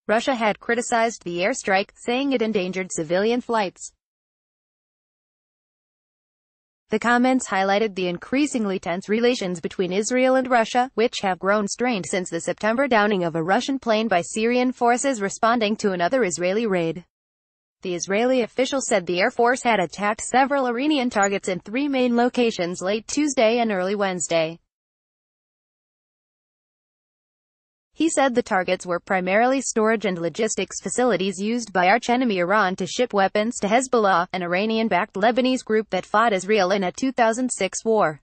Russia had criticized the airstrike, saying it endangered civilian flights. The comments highlighted the increasingly tense relations between Israel and Russia, which have grown strained since the September downing of a Russian plane by Syrian forces responding to another Israeli raid. The Israeli official said the Air Force had attacked several Iranian targets in 3 main locations late Tuesday and early Wednesday. He said the targets were primarily storage and logistics facilities used by arch-enemy Iran to ship weapons to Hezbollah, an Iranian-backed Lebanese group that fought Israel in a 2006 war.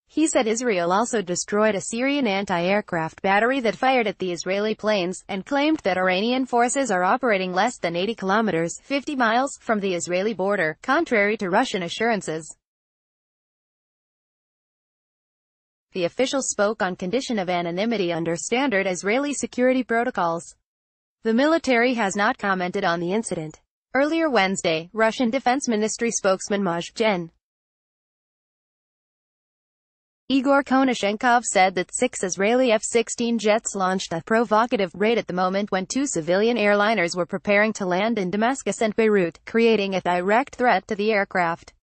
He said Israel also destroyed a Syrian anti-aircraft battery that fired at the Israeli planes, and claimed that Iranian forces are operating less than 80 kilometers, 50 miles, from the Israeli border, contrary to Russian assurances. The official spoke on condition of anonymity under standard Israeli security protocols. The military has not commented on the incident. Earlier Wednesday, Russian Defense Ministry spokesman Gen. Igor Konashenkov said that 6 Israeli F-16 jets launched a provocative raid at the moment when 2 civilian airliners were preparing to land in Damascus and Beirut, creating a direct threat to the aircraft.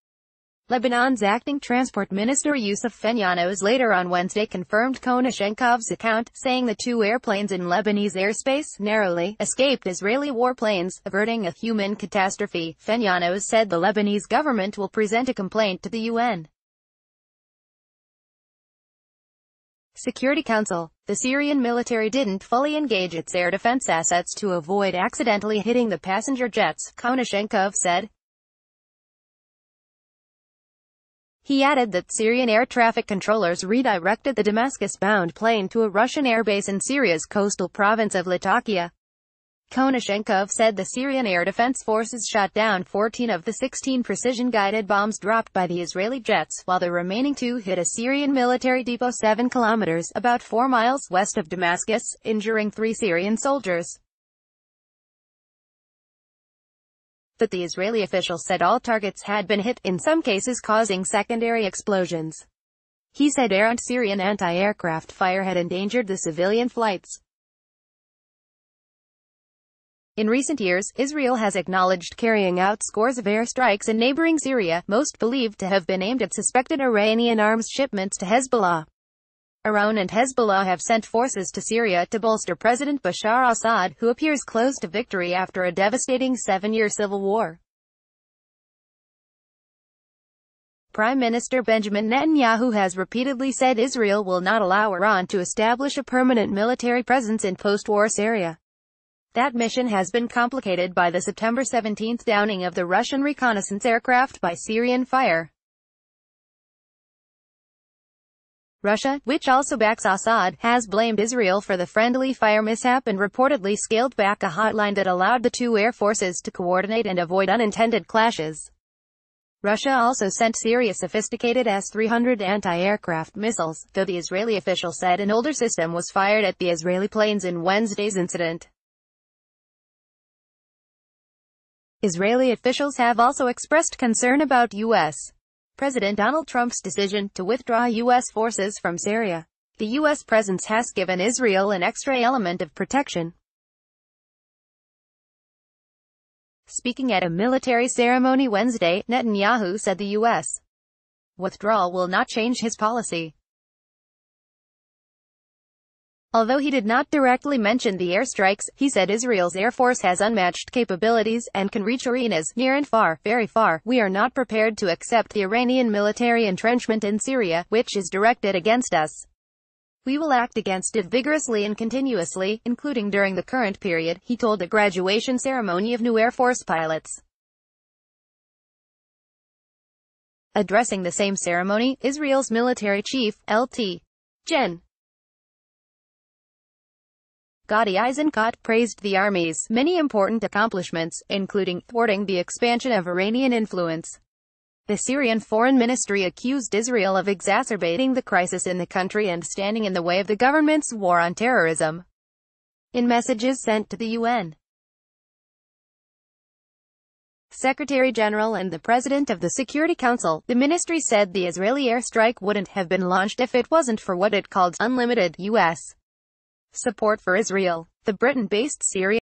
Lebanon's acting transport minister Youssef Fenyanos later on Wednesday confirmed Konashenkov's account, saying the 2 airplanes in Lebanese airspace narrowly escaped Israeli warplanes, averting a human catastrophe. Fenyanos said the Lebanese government will present a complaint to the UN Security Council. The Syrian military didn't fully engage its air defense assets to avoid accidentally hitting the passenger jets, Konashenkov said. He added that Syrian air traffic controllers redirected the Damascus-bound plane to a Russian airbase in Syria's coastal province of Latakia. Konashenkov said the Syrian Air Defense Forces shot down 14 of the 16 precision-guided bombs dropped by the Israeli jets, while the remaining 2 hit a Syrian military depot 7 kilometers, about 4 miles, west of Damascus, injuring 3 Syrian soldiers. But the Israeli official said all targets had been hit, in some cases causing secondary explosions. He said errant Syrian anti-aircraft fire had endangered the civilian flights. In recent years, Israel has acknowledged carrying out scores of airstrikes in neighboring Syria, most believed to have been aimed at suspected Iranian arms shipments to Hezbollah. Iran and Hezbollah have sent forces to Syria to bolster President Bashar Assad, who appears close to victory after a devastating 7-year civil war. Prime Minister Benjamin Netanyahu has repeatedly said Israel will not allow Iran to establish a permanent military presence in post-war Syria. That mission has been complicated by the September 17 downing of the Russian reconnaissance aircraft by Syrian fire. Russia, which also backs Assad, has blamed Israel for the friendly fire mishap and reportedly scaled back a hotline that allowed the 2 air forces to coordinate and avoid unintended clashes. Russia also sent Syria sophisticated S-300 anti-aircraft missiles, though the Israeli official said an older system was fired at the Israeli planes in Wednesday's incident. Israeli officials have also expressed concern about U.S. President Donald Trump's decision to withdraw U.S. forces from Syria. The U.S. presence has given Israel an extra element of protection. Speaking at a military ceremony Wednesday, Netanyahu said the U.S. withdrawal will not change his policy. Although he did not directly mention the airstrikes, he said Israel's Air Force has unmatched capabilities, and can reach arenas, near and far, very far. We are not prepared to accept the Iranian military entrenchment in Syria, which is directed against us. We will act against it vigorously and continuously, including during the current period, he told a graduation ceremony of new Air Force pilots. Addressing the same ceremony, Israel's military chief, Lt. Gen. Gadi Eisenkot praised the Army's many important accomplishments, including thwarting the expansion of Iranian influence. The Syrian Foreign Ministry accused Israel of exacerbating the crisis in the country and standing in the way of the government's war on terrorism. In messages sent to the UN Secretary-General and the President of the Security Council, the ministry said the Israeli airstrike wouldn't have been launched if it wasn't for what it called unlimited U.S. support for Israel. The Britain-based Syria